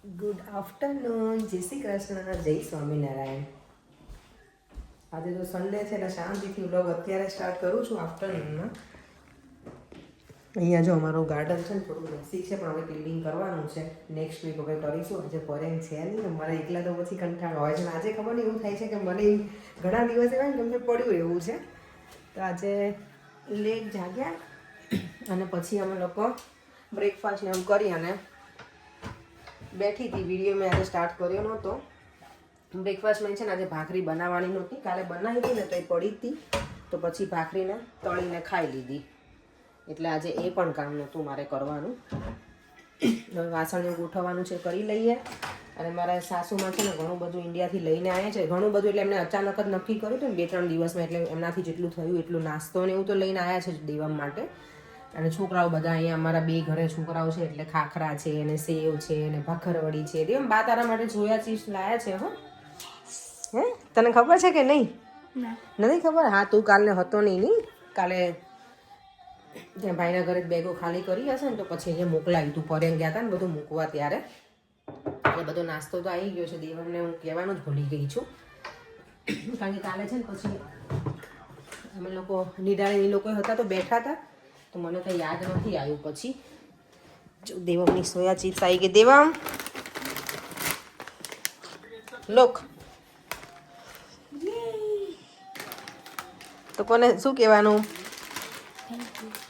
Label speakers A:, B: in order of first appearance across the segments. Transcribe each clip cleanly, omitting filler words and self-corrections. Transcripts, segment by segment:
A: Good afternoon, જય શ્રી કૃષ્ણ, જય સ્વામિનારાયણ. આજે તો સન્ડે છે એટલે શાંતિથી વ્લોગ અત્યારે સ્ટાર્ટ કરું છું આફ્ટરનૂનમાં. અહીંયા જો અમારું ગાર્ડન છે ને થોડું મેસી છે, પણ હવે ક્લીનિંગ કરવાનું છે. નેક્સ્ટ વીક હવે કરીશું. આજે પરેન છે નહીં, મારે એકલા તો પછી કંટાળો હોય છે. આજે ખબર નહીં એવું થાય છે કે મને ઘણા દિવસ એવા ને કે પડ્યું એવું છે. તો આજે લેટ જાગ્યા અને પછી અમે લોકો બ્રેકફાસ્ટ ને એમ કરી અને બેઠી હતી. વિડીયો મેં આજે સ્ટાર્ટ કર્યો નહોતો. બ્રેકફાસ્ટમાં છે ને આજે ભાખરી બનાવવાની નહોતી, કાલે બનાવી હતી ને તો એ પડી હતી, તો પછી ભાખરીને તળીને ખાઈ લીધી. એટલે આજે એ પણ કામ નહોતું મારે કરવાનું. હવે વાસણ ગોઠવવાનું છે, કરી લઈએ. અને મારા સાસુમાં છે ને ઘણું બધું ઇન્ડિયાથી લઈને આવ્યા છે. ઘણું બધું એટલે એમને અચાનક જ નક્કી કર્યું હતું ને 2-3 દિવસમાં, એટલે એમનાથી જેટલું થયું એટલું નાસ્તો ને એવું તો લઈને આવ્યા છે દેવા માટે. અને છોકરાઓ બધા અહીંયા અમારા 2 ઘરે છોકરાઓ છે એટલે ખાખરા છે અને સેવ છે અને ભાખરવડી છે. એમ બા તારા માટે જોયા ચીજ લાયા છે. હે તને ખબર છે કે નહીં? નથી ખબર? હા, તું કાલને હતો નહીં. કાલે ત્યાં ભાઈના ઘરે બેગો ખાલી કરી હશે ને તો પછી અહીંયા મોકલાવી. તું પરેન ગયા હતા ને બધું મૂકવા ત્યારે, એટલે બધો નાસ્તો તો આવી ગયો છે. દેવમને હું કહેવાનું જ ભૂલી ગઈ છું, કારણ કે કાલે છે ને પછી અમે લોકો નિરાળી લોકો હતા તો બેઠા હતા, તો મને કંઈ યાદ નથી આવ્યું. પછી જો દેવમની સોયા ચિપ્સ આવી ગઈ. દેવમ લોક તો કોને શું કહેવાનું?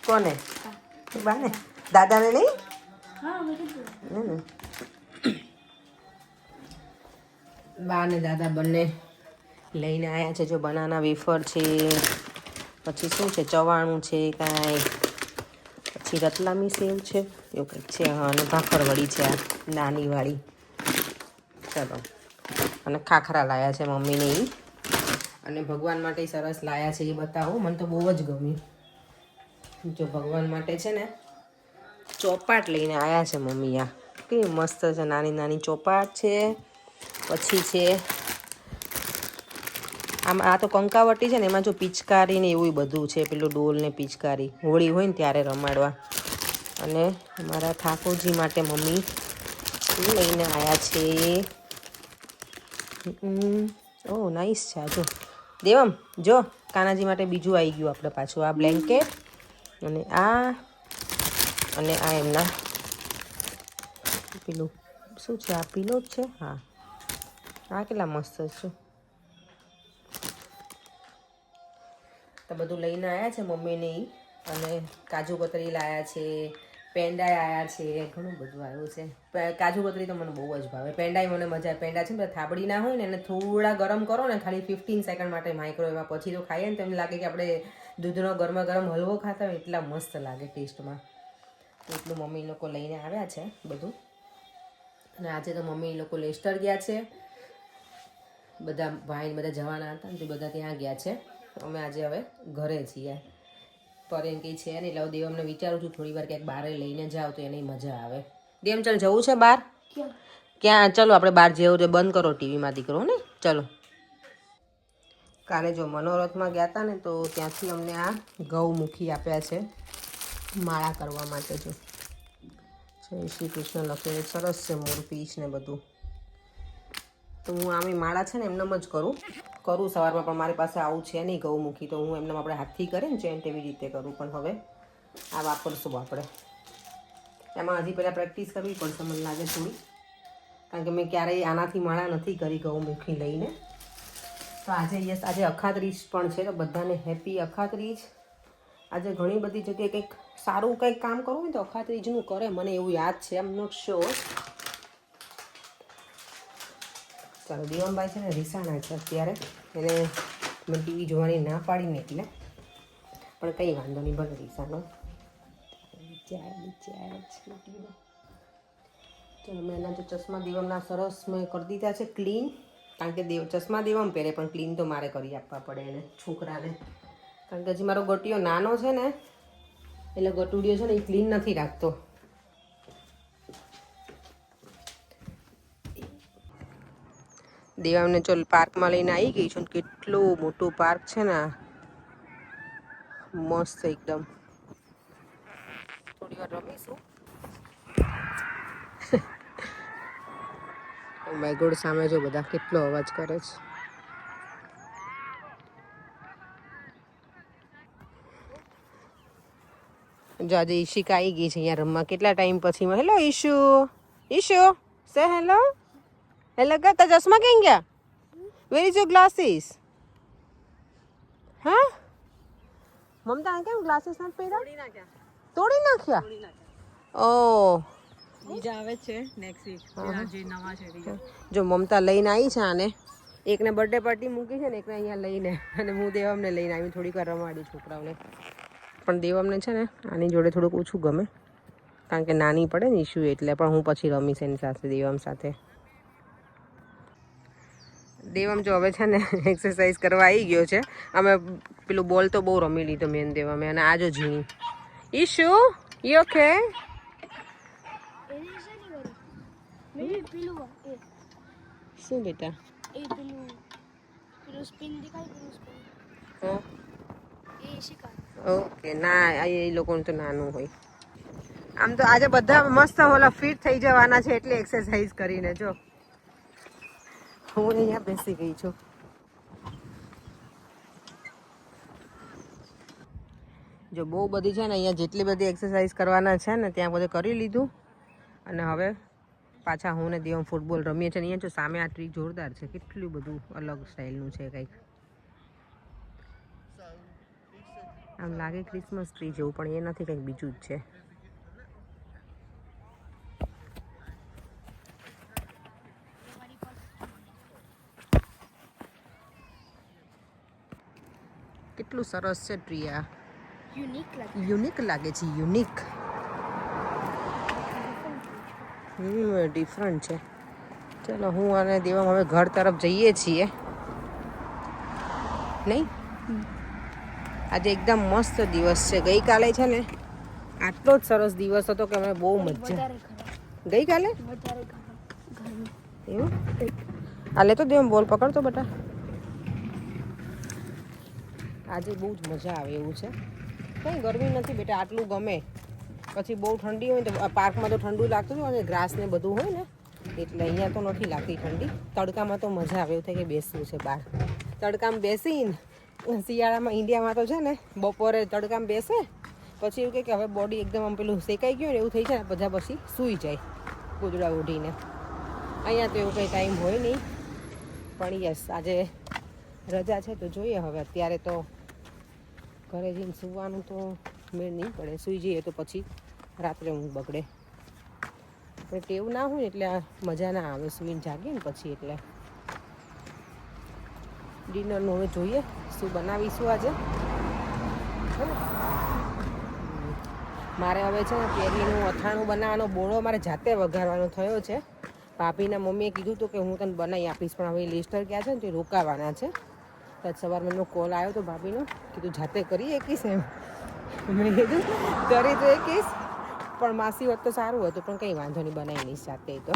A: કોને? બાને? દાદાને નહીં? બા ને દાદા બંને લઈને આવ્યા છે. જો બનાના વેફર છે, પછી શું છે, ચવાણું છે કાંઈ, પછી રતલામી સેવ છે એવું કંઈક છે, હા, અને ભાખરવડી છે આ નાનીવાળી. ચલો, અને ખાખરા લાયા છે મમ્મીને એ, અને ભગવાન માટે સરસ લાયા છે એ બતાવો. મને તો બહુ જ ગમ્યું. જો ભગવાન માટે છે ને ચોપાટ લઈને આવ્યા છે મમ્મી. આ કેવી મસ્ત છે, નાની નાની ચોપાટ છે. પછી છે આમ આ તો કંકાવટી છે ને, એમાં જો પિચકારી ને એવું બધું છે, પેલું ડોલ ને પિચકારી હોળી હોય ને ત્યારે રમાડવા. અને અમારા ઠાકોરજી માટે મમ્મી લઈને આવ્યા છે. ઓહ નાઈસ છે. જો દેવમ જો કાનાજી માટે બીજું આવી ગયું આપણે પાછું, આ બ્લેન્કેટ અને આ એમના પેલું શું છે, આ પીલો જ છે. હા, આ કેટલા મસ્ત છે. તો બધું લઈને આવ્યા છે મમ્મીને ઈ. અને કાજુ કતરી લાયા છે, પેંડા આવ્યા છે, ઘણું બધું આવ્યું છે. કાજુ કતરી તો મને બહુ જ ભાવે. પેંડાય મને મજા આવે. પેંડા છે ને થાબડી ના હોય ને, એને થોડા ગરમ કરો ને ખાલી 15 સેકન્ડ માટે માઇક્રોવેવમાં, પછી તો ખાઈએ ને તો એમ લાગે કે આપણે દૂધનો ગરમા ગરમ હલવો ખાતા હોય એટલા મસ્ત લાગે ટેસ્ટમાં. તો એટલું મમ્મી લોકો લઈને આવ્યા છે બધું. અને આજે તો મમ્મી લોકો લેસ્ટર ગયા છે. બધા ભાઈ બધા જવાના હતા ને તે બધા ત્યાં ગયા છે. અમે આજે હવે ઘરે છીએ. પરેન કંઈ છે નહીં એટલે દેવ અમને વિચારું છું થોડી વાર ક્યાંક બહાર લઈને જાઓ તો એની મજા આવે. દેવ ચાલ જવું છે બહાર? ક્યાં? ચલો આપણે બહાર જેવું છે. બંધ કરો ટીવીમાં દીકરો ને. ચલો. કાલે જો મનોરથમાં ગયા હતા ને તો ત્યાંથી અમને આ ગૌમુખી આપ્યા છે માળા કરવા માટે. જો જય શ્રી કૃષ્ણ લખેલું સરસ છે, મોરપીંછ ને બધું. તો હું આમે માળા છે ને એમનેમ જ કરું સવારમાં, પણ મારી પાસે આવું છે નહીં ગૌમુખી, તો હું એમને આપણે હાથથી કરે ને ચેન તેવી રીતે કરું. પણ હવે આ વાપરશું આપણે. એમાં હજી પહેલાં પ્રેક્ટિસ કરવી પડશે મને લાગે થોડી, કારણ કે મેં ક્યારેય આનાથી માળા નથી કરી ગૌમુખી લઈને. તો આજે આજે અખાત્રીજ પણ છે, તો બધાને હેપી અખાત્રીજ. આજે ઘણી બધી જગ્યાએ કંઈક સારું કંઈક કામ કરવું હોય તો અખાત્રીજનું કરે, મને એવું યાદ છે. આમ નોટ શ્યોર. ચાલો, દેવમભાઈ છે ને રીસાણા છે અત્યારે, એને મેં ટીવી જોવાની ના પાડીને એટલે, પણ કંઈ વાંધો નહીં, ભલે રીસાનો. ચાલો, મેં એના જો ચશ્મા દેવમના સરસ મેં કરી દીધા છે ક્લીન, કારણ કે ચશ્મા દેવમ પહેરે પણ ક્લીન તો મારે કરી આપવા પડે એને છોકરાને, કારણ કે હજી મારો ગટિયો નાનો છે ને એટલે ગટુડિયો છે ને એ ક્લીન નથી રાખતો. દેવામને ચલ પાર્કમાં લઈને આવી ગઈ છું. કેટલું મોટું પાર્ક છે ને, મસ્ત એકદમ. થોડી વાર રમીશું. ઓ માય ગોડ, સામે જો બધા કેટલો અવાજ કરે છે. જો આજે ઈશિકા આવી ગઈ છે અહીંયા રમવા કેટલા ટાઈમ પછી. હેલો ઈશુ, ઈશુ સે હેલો. હેલો કા તા ચશ્મા કેમ ગયા? Where is your glasses? હા મમતા કેમ ગ્લાસીસ નથી પહેર્યા? તોડી નાખ્યા. ઓ
B: બીજા આવે છે નેક્સ્ટ વીક, જે નવા છે બીજા.
A: જો મમતા લઈને આવી છે આને, એકને બર્થડે પાર્ટી મૂકી છે ને એકને અહીંયા લઈને, અને હું દેવમને લઈને આવી થોડીક વાર રમાડી છોકરાઓને. પણ દેવમને છે ને આની જોડે થોડુંક ઓછું ગમે, કારણ કે નાની પડે ને ઇશ્યુ એટલે. પણ હું પછી રમીશ એની સાથે, દેવમ સાથે. દેવમ જો હવે છે ને એક્સરસાઇઝ કરવા આવી ગયો છે. અમે પેલું બોલ તો બહુ રમી લીધો મેન દેવમે, અને આ જો ઝીણી ઇશ્યુ યુ ઓકે? શું બેટા? ઓકે ના, એ લોકોનું તો નાનું હોય. આમ તો આજે બધા મસ્ત ઓલા ફિટ થઈ જવાના છે એટલે એક્સરસાઇઝ કરીને. જો હું અહીંયા બેસી ગઈ છું. જો બહુ બધી છે ને અહીંયા જેટલી બધી એક્સરસાઇઝ કરવાના છે ને ત્યાં બધે કરી લીધું. અને હવે પાછા હું ને દેવમ ફૂટબોલ રમીએ છીએ. અહીંયા જો સામે આ ટ્રી જોરદાર છે, કેટલું બધું અલગ સ્ટાઇલનું છે કંઈક. આમ લાગે ક્રિસમસ ટ્રી જેવું, પણ એ નથી, કંઈક બીજું જ છે. કેટલું સરસ છે ટ્રી. આ યુનિક લાગે છે, યુનિક. ડિફરન્ટ છે. ચલો હું અને દેવમ હવે ઘર તરફ જઈએ છીએ. નહીં, આજે એકદમ મસ્ત દિવસ છે. ગઈકાલે છે ને આટલો જ સરસ દિવસ હતો કે અમે બહુ મજા. ગઈકાલે એવું હાલે તો દેવમ બોલ પકડતો બેટા. આજે બહુ જ મજા આવે એવું છે. કંઈ ગરમી નથી બેટા, આટલું ગમે. પછી બહુ ઠંડી હોય ને તો પાર્કમાં તો ઠંડુ લાગતું હોય, અને ગ્રાસ ને બધું હોય ને એટલે અહીંયા તો નથી લાગતી ઠંડી. તડકામાં તો મજા આવે, એવું થાય કે બેસવું છે બહાર. તડકામાં બેસીને શિયાળામાં ઇન્ડિયામાં તો છે ને બપોરે તડકામાં બેસે, પછી એવું કે હવે બોડી એકદમ આમ પેલું શેકાઈ ગયું ને એવું થઈ જાય ને, બધા પછી સૂઈ જાય ગોદડા ઉઠીને. અહીંયા તો એવું કંઈ ટાઈમ હોય નહીં. પણ યસ, આજે રજા છે તો જોઈએ. હવે અત્યારે તો ઘરે જઈને સૂવાનું તો મેળ નહીં પડે. સૂઈ જઈએ તો પછી રાત્રે ઊંઘ બગડે. પણ ટેવ ના હોય એટલે આ મજા ના આવે સૂઈને જાગીએ ને પછી. એટલે ડિનરનું હવે જોઈએ શું બનાવીશું આજે. મારે હવે છે ને કેરીનું અથાણું બનાવવાનો બોળો મારે જાતે વઘારવાનો થયો છે. ભાભીના મમ્મીએ કીધું હતું કે હું તને બનાવી આપીશ, પણ હવે લિસ્ટર ક્યાં છે ને તે રોકાવાના છે. આજ સવારમાં એમનો કોલ આવ્યો તો ભાભીનો, કીધું જાતે કરી એકીશ એમ. મેં કીધું કરી તો એકીશ, પણ માસી હોત તો સારું હતું, પણ કંઈ વાંધો નહીં, બનાવી લઈશ જાતે. તો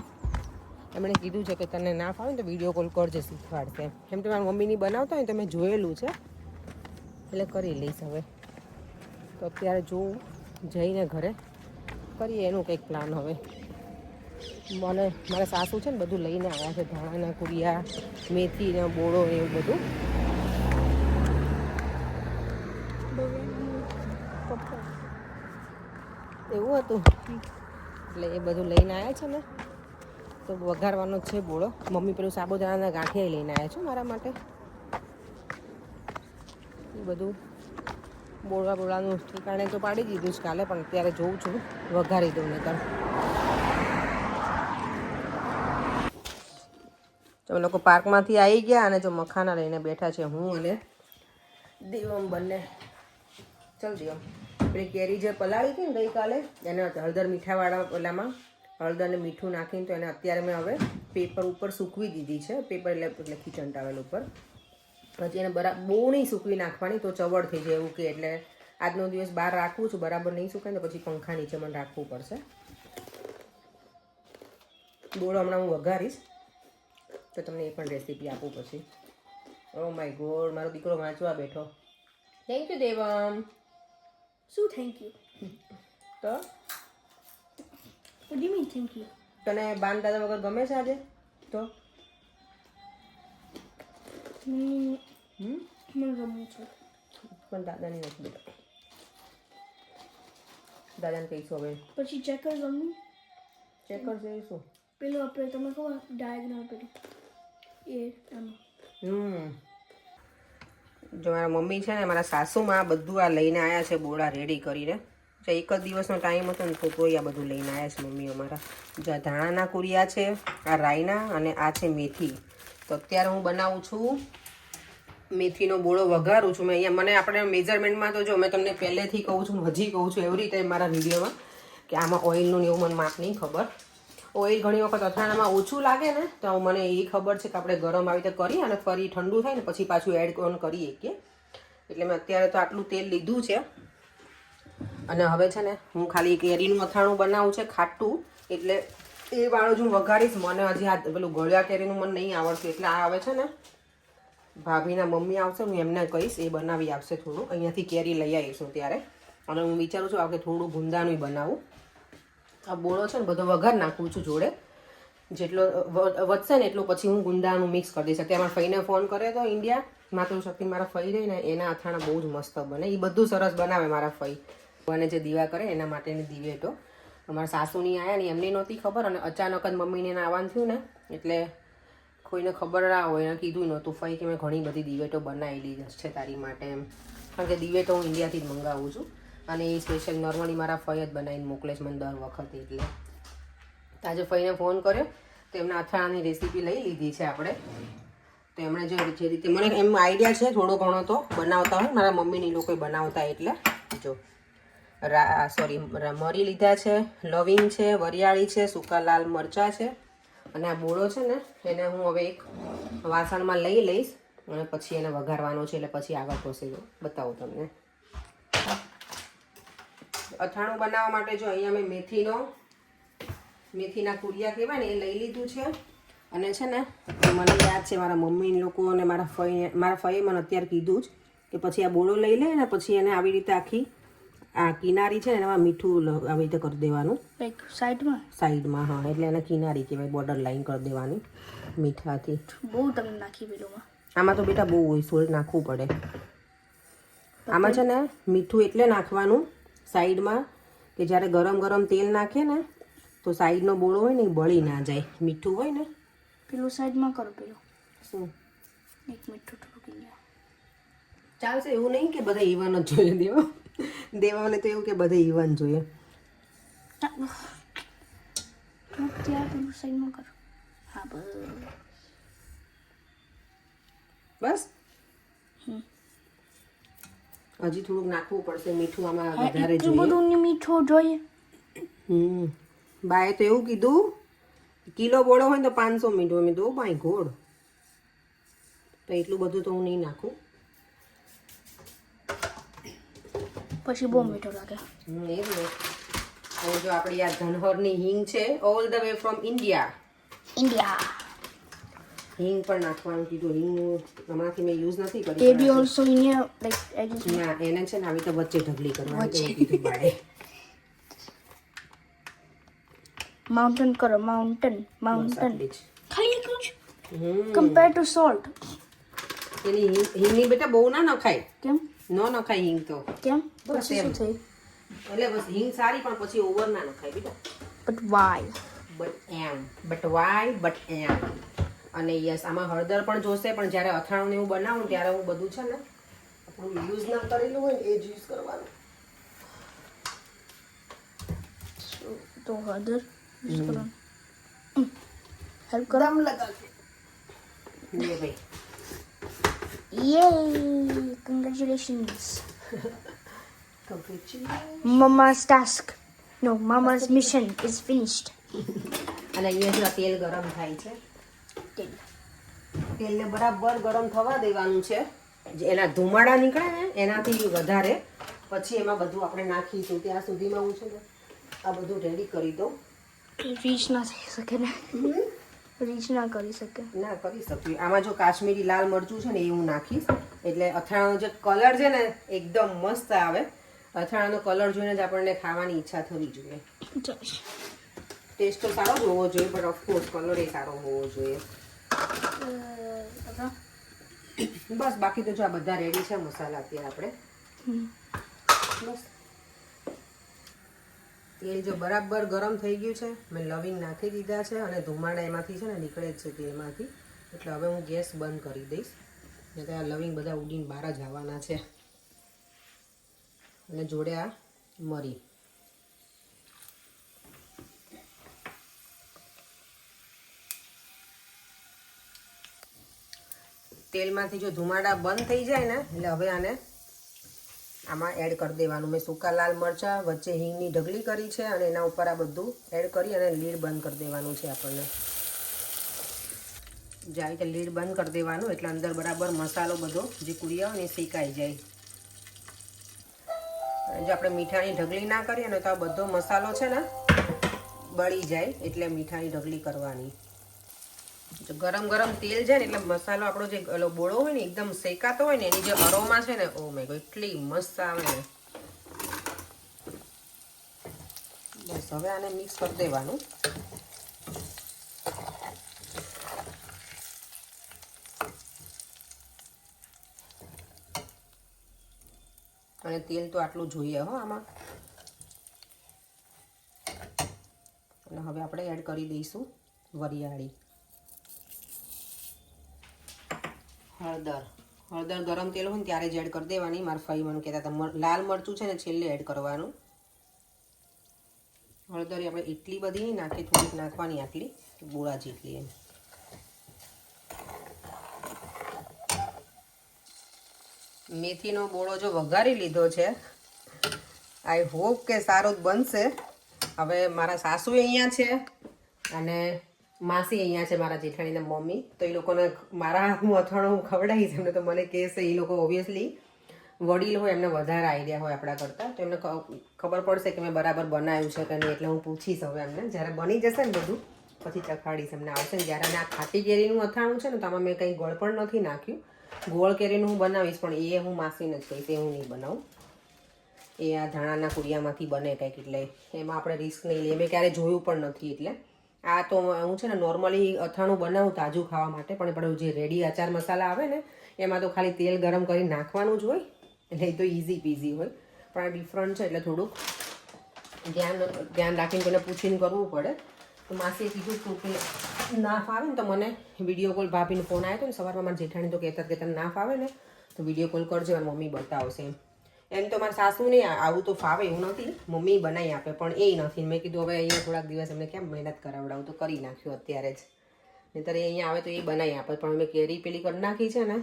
A: એમણે કીધું છે કે તને ના ફાવે ને તો વિડીયો કોલ કરજે, શીખવાડશે. એમ તો મારી મમ્મીની બનાવતા હોય તો મેં જોયેલું છે, એટલે કરી લઈશ હવે. તો અત્યારે જોઉં, જઈને ઘરે કરીએ એનું કંઈક પ્લાન. હવે મને મારા સાસુ છે ને બધું લઈને આવ્યા છે, ધાણાના કુડિયા, મેથી ને બોળો ને એવું બધું. એવું હતું એટલે એ બધું લઈને આવ્યા છે ને, તો વઘારવાનો જ છે બોળો. મમ્મી પેલું સાબુદાણાના ગાંઠિયા લઈને આવ્યા છે મારા માટે. એ બધું બોળાનું ઠેકાણે તો પાડી દીધું છે કાલે, પણ અત્યારે જોઉં છું વઘારી દઉં ને તર. તમે લોકો પાર્કમાંથી આવી ગયા અને જો મખાના લઈને બેઠા છે હું અને દેવમ બંને. ચાલ દેવમ, પેલી કેરી જે પલાળી હતી ને ગઈકાલે એને હળદર મીઠાવાળા પેલામાં હળદર ને મીઠું નાખીને તો એને અત્યારે મેં હવે પેપર ઉપર સૂકવી દીધી છે. પેપર એટલે ખીચણ ટાવેલ ઉપર. પછી એને બહુ નહીં સૂકવી નાખવાની, તો ચવડ થઈ જાય એવું કે. એટલે આજનો દિવસ બહાર રાખવું છું, બરાબર નહીં સુકાય તો પછી પંખા નીચે મને રાખવું પડશે. બોળો હમણાં હું વઘારીશ તો તમને એ પણ રેસીપી આપું પછી. ઓ માય ગોડ, મારો દીકરો વાંચવા બેઠો. Thank you Devam.
B: શું થેન્ક યુ?
A: તો
B: What do you mean thank you?
A: તને બાન દાદા વગર ગમે છે આજે? તો
C: મને ગમું છે
A: પણ દાદાની નથી બેટા. દાદાને કહીશું હવે.
C: પછી ચેકર ગમું
A: ચેકર છે શું?
C: પેલું આપણે તમે કહો ડાયગ્રામ પેલું એ એમાં
A: જો મારા મમ્મી છે ને મારા સાસુમાં બધું આ લઈને આવ્યા છે બોળા રેડી કરીને. જો એક જ દિવસનો ટાઈમ હતો ને તો તોય આ બધું લઈને આવ્યા છે મમ્મી અમારા. જો આ ધાણાના કુરિયા છે, આ રાયના અને આ છે મેથી. તો અત્યારે હું બનાવું છું મેથીનો બોળો વઘારું છું. મેં અહીંયા મને આપણે મેઝરમેન્ટમાં તો જો મેં તમને પહેલેથી કહું છું, હજી કહું છું એવરી ટાઈમ મારા વિડીયોમાં કે આમાં ઓઇલનું ને એવું મને માપ નહીં ખબર. ઓઇલ ઘણી વખત અથાણામાં ઓછું લાગે ને તો મને એ ખબર છે કે આપણે ગરમ આવી રીતે કરી અને ફરી ઠંડુ થાય ને પછી પાછું એડ ઓન કરીએ કે એટલે મેં અત્યારે તો આટલું તેલ લીધું છે. અને હવે છે ને હું ખાલી કેરીનું અથાણું બનાવું છે ખાટું, એટલે એ વાળું જ હું વઘારીશ. મને હજી આ પેલું ગળ્યા કેરીનું મને નહીં આવડતું એટલે આ આવે છે ને ભાભીના મમ્મી આવશે, હું એમને કહીશ એ બનાવી આપશે થોડું. અહીંયાથી કેરી લઈ આવીશું ત્યારે. અને હું વિચારું છું કે થોડું ગુંદાનું બનાવું. આ બોળો છે ને બધો વઘાર નાખું છું જોડે, જેટલો વધશે ને એટલો પછી હું ગુંદાનું મિક્સ કરી દઈશ. અત્યારે મારા ફઈને ફોન કર્યો હતો ઇન્ડિયા, માતૃશક્તિ મારા ફઈ રહી ને એના અથાણા બહુ જ મસ્ત બને. એ બધું સરસ બનાવે મારા ફઈ. અને જે દીવા કરે એના માટેની દિવેટો અમારા સાસુની આવ્યા ને એમની નહોતી ખબર, અને અચાનક જ મમ્મીને આવવાનું થયું ને એટલે કોઈને ખબર ના હોય એને કીધું નહોતું. ફઈ કે મેં ઘણી બધી દિવેટો બનાવેલી છે તારી માટે એમ, કારણ કે દિવેટો હું ઇન્ડિયાથી જ મંગાવું છું અને એ સ્પેશિયલ નોર્મલી મારા ફઈ જ બનાવીને મોકલે છે મને દર વખતે. એટલે આજે ફઈને ફોન કર્યો તો એમના અથાણાની રેસીપી લઈ લીધી છે આપણે. તો એમણે જે રીતે મને એમ આઈડિયા છે થોડો ઘણો તો બનાવતા હોય, મારા મમ્મીની લોકોએ બનાવતા. એટલે જો મરી લીધા છે, લવિંગ છે, વરિયાળી છે, સૂકા લાલ મરચાં છે અને આ બોળો છે ને એને હું હવે એક વાસણમાં લઈ લઈશ અને પછી એને વઘારવાનો છે. એટલે પછી આગળ પ્રોસીજર બતાવું તમને. અથાણું બનાવવા માટે જો અહીંયા મેં મેથીના કુરિયા કહેવાય ને એ લઈ લીધું છે. અને છે ને મને યાદ છે મારા મમ્મી લોકો અને મારા ફઈએ મને અત્યારે કીધું જ કે પછી આ બોળો લઈ લે ને પછી એને આવી રીતે આખી આ કિનારી છે ને એમાં મીઠું આવી રીતે કરી દેવાનું
C: લાઈક સાઈડમાં.
A: હા, એટલે એને કિનારી કહેવાય, બોર્ડર લાઈન કરી દેવાની મીઠાથી.
C: બહુ તમને નાખી પેલુંમાં.
A: આમાં તો બેટા બહુ હોય, સોલ્ટ નાખવું પડે. આમાં છે ને મીઠું એટલે નાખવાનું સાઈડમાં કે જ્યારે ગરમ ગરમ તેલ નાખે ને તો સાઈડનો બોળો હોય ને એ બળી ના જાય. મીઠું હોય ને
C: પેલું સાઈડમાં કરો. પેલું
A: શું
C: એક મીઠું થોડુંક
A: ચાલશે, એવું નહીં કે બધા ઇવન જ જોઈએ. દેવાને તો એવું કે બધા ઇવન જોઈએ.
C: ત્યાં પેલું સાઈડમાં કરો. હા
A: બસ હજી થોડુંક નાખવું પડશે મીઠું આમાં વધારે જોઈએ.
C: બધું મીઠું જોઈએ.
A: બાએ તો એવું કીધું કિલો બોળો હોય ને તો 500 મીઠું. મેં તો બાય ગોળ તો એટલું બધું તો હું નહીં નાખું.
C: પછી બહુ મીઠું લાગે.
A: એ જ ને. હવે જો આપણી આ ધનહરની હિંગ છે, all the way from India. હિંગ પણ નાખવાનું કીધું. હિંગ હમણાંથી મેં યુઝ નથી કરી.
C: They be also in here, like
A: ના એને છે ને આવી તો વચ્ચે ઢગલી કરવાની એવું કીધું બાએ.
C: mountain કરો. mountain
A: બસ
C: ખાલી એટલું જ compared to salt.
A: એની હિંગની બેટા બહુ ના નખાય.
C: કેમ
A: ન નખાય હિંગ તો.
C: કેમ
A: બસ
C: પછી
A: એમ.
C: શું થયું?
A: એટલે બસ હિંગ સારી પણ પછી ઓવર ના નખાય બેટા.
C: but why?
A: But Y. અને યસ આમાં હળદર પણ જોશે, પણ જ્યારે અથાણું ને એવું બનાવું ત્યારે હું બધું છે ને આપણું યુઝ ના કરેલું હોય ને એ જ યુઝ કરવાનું.
C: તો હળદર યુઝ કરવાનું. હેલ્પ કરો.
A: દમ લગાવજો. લે ભાઈ.
C: Yay! Congratulations. Mama's task. No, Mama's mission is finished.
A: અને અહીંયા જો તેલ ગરમ થાય છે. તેલને બરાબર ગરમ થવા દેવાનું છે. એના ધુમાડા નીકળે ને એનાથી વધારે પછી એમાં બધું આપણે નાખીશું. ત્યાં સુધીમાં હું છે ને આ બધું રેડી કરી દઉં.
C: રીચ ના થઈ શકે ને. રીચ ના કરી શકે.
A: ના કરી શકીએ. આમાં જો કાશ્મીરી લાલ મરચું છે ને એ હું નાખીશ એટલે અથાણાનો જે કલર છે ને એકદમ મસ્ત આવે. અથાણાનો કલર જોઈને જ આપણને ખાવાની ઈચ્છા થવી જોઈએ. ટેસ્ટ તો સારો જ હોવો જોઈએ, પણ ઓફકોર્સ કલર એ સારો હોવો જોઈએ. બસ બાકી તો જો આ બધા રેડી છે મસાલા અત્યારે આપણે. બસ તેલ જો બરાબર ગરમ થઈ ગયું છે, મેં લવિંગ નાખી દીધા છે અને ધુમાડા એમાંથી છે ને નીકળે જ છે તેલમાંથી. એટલે હવે હું ગેસ બંધ કરી દઈશ, નહીં તો આ લવિંગ બધા ઉડીને બહાર જ આવવાના છે. અને જોડે આ મરી. તેલમાંથી જો ધુમાડા બંધ થઈ જાય ને એટલે હવે આને આમાં એડ કરી દેવાનું. મેં સૂકા લાલ મરચાં, વચ્ચે હિંગની ઢગલી કરી છે અને એના ઉપર આ બધું એડ કરી અને લીડ બંધ કરી દેવાનું છે આપણને. જાય કે લીડ બંધ કરી દેવાનું એટલે અંદર બરાબર મસાલો બધો જે કુરિયા હોય ને શેકાઈ જાય. જો આપણે મીઠાની ઢગલી ના કરીએ ને તો આ બધો મસાલો છે ને બળી જાય, એટલે મીઠાની ઢગલી કરવાની. જો ગરમ ગરમ તેલ છે ને એટલે મસાલો આપણો જે બોળો હોય ને એકદમ શેકાતો હોય ને એની જે અરોમા છે ને, ઓ માય ગોડ એટલી મસ્ત આવે ને. બસ હવે આને મિક્સ કરી દેવાનું. અને તેલ તો આટલું જોઈએ હો આમાં. અને હવે આપણે એડ કરી દઈશું વરિયાળી. હળદર ગરમ તેલ હોય ને ત્યારે જ એડ કરી દેવાની. મારા ફઈ મને કહેતા હતા લાલ મરચું છે ને છેલ્લે એડ કરવાનું. હળદર આપણે એટલી બધી નહીં નાખી, થોડીક નાખવાની આટલી બોળા જેટલી એમ. મેથીનો બોળો જો વઘારી લીધો છે. આઈ હોપ કે સારો જ બનશે. હવે મારા સાસુ અહીંયા છે અને માસી અહીંયા છે, મારા જેઠાણીના મમ્મી. તો એ લોકોને મારા હાથનું અથાણું હું ખવડાવીશ એમને, તો મને કહેશે. એ લોકો ઓબ્વિયસલી વડીલ હોય, એમને વધારે આઈડિયા હોય આપણા કરતાં, તો એમને ખબર પડશે કે મેં બરાબર બનાવ્યું છે કે નહીં. એટલે હું પૂછીશ હવે એમને. જ્યારે બની જશે ને બધું પછી ચખાડીશ. એમને આવશે ને જ્યારે. અને આ ખાટી કેરીનું અથાણું છે ને તો આમાં મેં કંઈ ગળ પણ નથી નાખ્યું. ગોળ કેરીનું હું બનાવીશ પણ એ હું માસીને જ કહીશ, એ હું નહીં બનાવું. એ આ ધાણાના કુરિયામાંથી બને કંઈક, એટલે એમાં આપણે રિસ્ક નહીં લઈએ. મેં ક્યારેય જોયું પણ નથી. એટલે આ તો હું છે ને નોર્મલી અથાણું બનાવું તાજું ખાવા માટે, પણ જે રેડી અચાર મસાલા આવે ને એમાં તો ખાલી તેલ ગરમ કરી નાખવાનું જ હોય, એટલે એ તો ઇઝી પીઝી હોય. પણ આ ડિફરન્ટ છે એટલે થોડુંક ધ્યાન રાખીને કોઈને પૂછીને કરવું પડે. તો માસીએ કીધું હતું કે ના ફાવે ને તો મને વિડીયો કોલ, ભાભીનો ફોન આવ્યો હતો ને સવારમાં, મારા જેઠાણી તો કહેતા કે તને ના ફાવે ને તો વિડીયો કોલ કરજે, મારી મમ્મી બતાવશે એમ. એમ તો મારા સાસુ નહીં આવું તો ફાવે એવું નથી, મમ્મી બનાવી આપે પણ એ નથી. મેં કીધું હવે અહીંયા થોડાક દિવસ એમને કેમ મહેનત કરાવડાવું, તો કરી નાખ્યું અત્યારે જ. નહીંતર અહીંયા આવે તો એ બનાવી આપે. પણ અમે કેરી પેલી કરી નાખી છે ને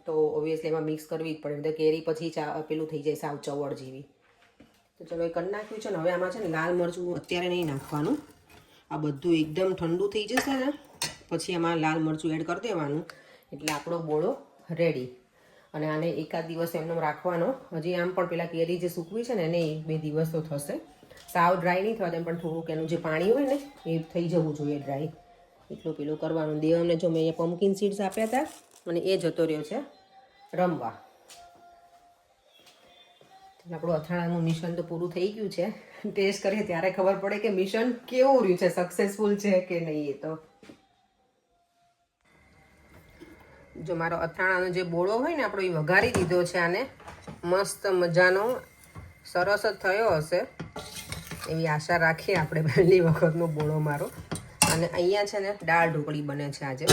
A: તો ઓબ્વિયસલી એમાં મિક્સ કરવી જ પડે. તો કેરી પછી પેલું થઈ જાય સાવ ચવડ જેવી. તો ચલો એ કરી નાખ્યું છે ને. હવે આમાં છે ને લાલ મરચું અત્યારે નહીં નાખવાનું. આ બધું એકદમ ઠંડુ થઈ જશે ને પછી આમાં લાલ મરચું એડ કરી દેવાનું એટલે આપણો બોળો રેડી. અને આને એકાદ દિવસ એમને રાખવાનો. હજી આમ પણ પેલા કેરી જે સૂકવી છે ને એને 1-2 દિવસ તો થશે. સાવ ડ્રાય નહીં થવા તેમ પણ થોડુંક એનું જે પાણી હોય ને એ થઈ જવું જોઈએ ડ્રાય. એટલું પેલું કરવાનું. દેવમને જો મેં અહીંયા પમ્પકિન સીડ્સ આપ્યા હતા અને એ જતો રહ્યો છે રમવા. આપણું અથાણાનું મિશન તો પૂરું થઈ ગયું છે. ટેસ્ટ કરીએ ત્યારે ખબર પડે કે મિશન કેવું રહ્યું છે, સક્સેસફુલ છે કે નહીં. એ તો જો મારો અથાણાનો જે બોળો હોય ને આપણો એ વઘારી દીધો છે. આને મસ્ત મજાનો સરસ જ થયો હશે એવી આશા રાખીએ આપણે. પહેલી વખતનો બોળો મારો. અને અહીંયા છે ને દાળ ઢોકળી બને છે આજે.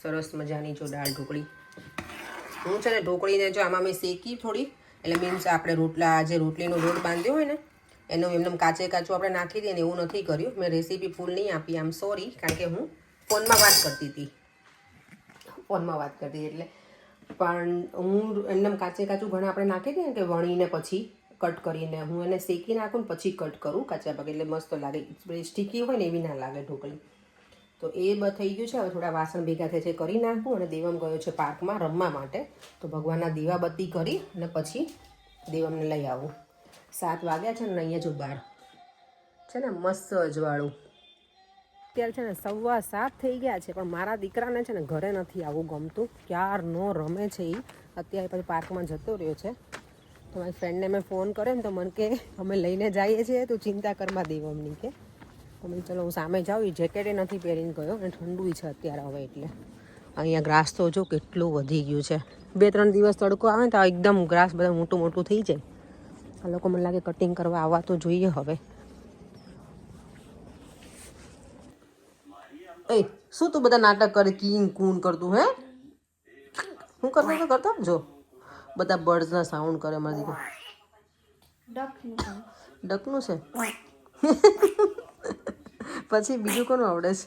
A: સરસ મજાની જો દાળ ઢોકળી. હું છે ને ઢોકળીને જો આમાં મેં શેકી થોડી, એટલે મીન્સ આપણે જે રોટલીનો લોટ બાંધ્યો હોય ને એનો એમને કાચે કાચું આપણે નાખી દઈએ ને એવું નથી કર્યું. મેં રેસીપી ફૂલ નહીં આપી, આમ સોરી, કારણ કે હું ફોનમાં વાત કરતી હતી એટલે. પણ હું એમને કાચે કાચું ઘણા આપણે નાખી દઈએ ને કે વણીને પછી કટ કરીને, હું એને શેકી નાખું ને પછી કટ કરું કાચા ભાગે, એટલે મસ્ત લાગે. સ્ટીકી હોય ને એવી ના લાગે ઢોકળી. તો એ થઈ ગયું છે. હવે થોડા વાસણ ભેગા થાય છે કરી નાખું. અને દેવમ ગયો છે પાર્કમાં રમવા માટે, તો ભગવાનના દીવાબત્તી કરી અને પછી દેવમને લઈ આવું. 7 વાગ્યા છે ને અહીંયા જો બહાર છે ને મસ્ત અજવાળું. અત્યારે છે ને 7:15 થઈ ગયા છે, પણ મારા દીકરાને છે ને ઘરે નથી આવવું ગમતું. ક્યારનો રમે છે એ. અત્યારે પછી પાર્કમાં જતો રહ્યો છે. તો મારી ફ્રેન્ડને મેં ફોન કર્યો ને તો મને કે અમે લઈને જઈએ છીએ, તું ચિંતા કરમાં દેવમની કે. મમ્મી ચલો હું સામે જાઉં એ જેકેટે નથી પહેરીને ગયો અને ઠંડુ છે અત્યારે હવે એટલે અહીંયા ગ્રાસ તો જો કેટલું વધી ગયું છે 2-3 દિવસ તડકો આવે ને તો એકદમ ગ્રાસ બધા મોટું મોટું થઈ જાય આ લોકો મને લાગે કટિંગ કરવા આવવા તો જોઈએ હવે એ શું તું બધા નાટક કરે કીન કૂન કરતું હે હું કરતો જો બધા બર્ડ્સના સાઉન્ડ કરે મારી દીકરી ડકનું છે પછી બીજું કોનું આવડે છે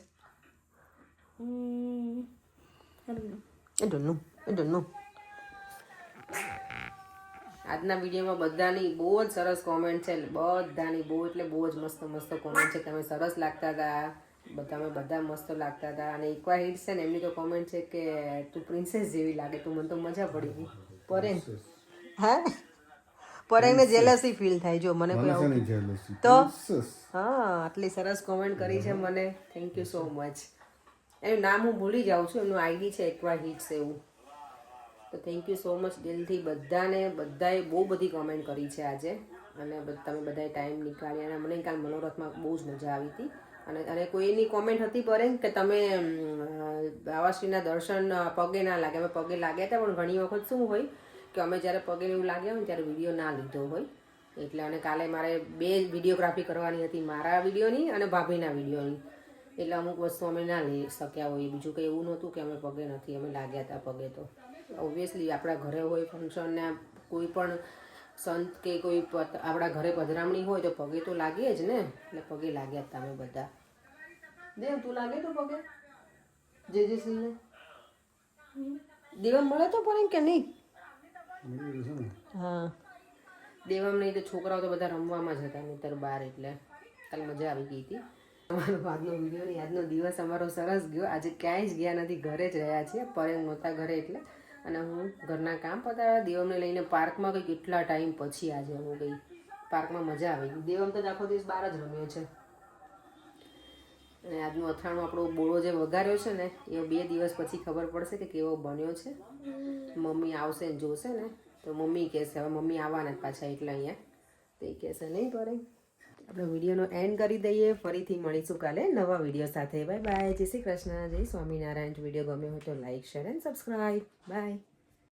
A: એ ડોન્ટનું આજના વિડીયોમાં બધાની બહુ જ સરસ કોમેન્ટ છે બધાની બહુ એટલે બહુ જ મસ્ત મસ્ત કોમેન્ટ છે તમે સરસ લાગતા હતા તમે બધા મસ્ત લાગતા હતા અને એકવાર હિટ છે ને એમની તો કોમેન્ટ છે કે તું પ્રિન્સેસ જેવી લાગે તું મને તો મજા પડી ગઈ પરેન હા પરેનને જેલસી ફીલ થાય જો મને કોઈ આવું તો હા આટલી સરસ કોમેન્ટ કરી છે મને થેન્ક યુ સો મચ એનું નામ હું ભૂલી જાઉં છું એમનું આઈડી છે એકવાર હિટ્સ એવું તો થેન્ક યુ સો મચ દિલથી બધાએ બહુ બધી કોમેન્ટ કરી છે આજે અને તમે બધાએ ટાઈમ નીકાળી અને મને કાલ મનોરથમાં બહુ જ મજા આવી હતી અને કોઈની કોમેન્ટ હતી પરે કે તમે બાવાશ્રીના દર્શન પગે ના લાગે અમે પગે લાગ્યા હતા પણ ઘણી વખત શું હોય કે અમે જ્યારે પગે એવું લાગ્યા હોય ત્યારે વિડીયો ના લીધો હોય એટલે અને કાલે મારે 2 વિડીયોગ્રાફી કરવાની હતી મારા વિડીયોની અને ભાભીના વિડીયોની એટલે અમુક વસ્તુ અમે ના લઈ શક્યા હોય બીજું કંઈ એવું નહોતું કે અમે પગે નથી અમે લાગ્યા હતા પગે તો ઓબ્વિયસલી આપણા ઘરે હોય ફંક્શનને કોઈ પણ સંત કે કોઈ આપણા ઘરે પધરામણી હોય તો પગે તો લાગીએ જ ને એટલે પગે લાગ્યા હતા અમે બધા દેવ તું લાગે તો પગે જે શ્રીને દેવમ મળે તો પણ કે નહીં હા દેવમ નહીં તો છોકરાઓ તો બધા રમવામાં જ હતા નહીતર બહાર એટલે કાલ મજા આવી ગઈ હતી અમારો આજનો વિડીયો નહીં આજનો દિવસ અમારો સરસ ગયો આજે ક્યાંય જ ગયા નથી ઘરે જ રહ્યા છીએ પરે નહોતા ઘરે એટલે અને હું ઘરના કામ પતાવ્યા દેવમને લઈને પાર્કમાં ગઈ કેટલા ટાઈમ પછી આજે હું ગઈ પાર્કમાં મજા આવી ગઈ દેવમ તો આખો દિવસ બહાર જ રમ્યો છે અને આજનું અથાણું આપણો બોળો જે વઘાર્યો છે ને એ 2 દિવસ પછી ખબર પડશે કે કેવો બન્યો છે મમ્મી આવશે ને જોશે ને તો મમ્મી કહેશે હવે મમ્મી આવવાના પાછા એટલે અહીંયા તો એ કહેશે નહીં પડે આપણે વિડીયોનો એન્ડ કરી દઈએ ફરીથી મળીશું કાલે નવા વિડીયો સાથે બાય બાય જય શ્રી કૃષ્ણ જય સ્વામિનારાયણ વિડીયો ગમ્યો હોય તો like share and subscribe by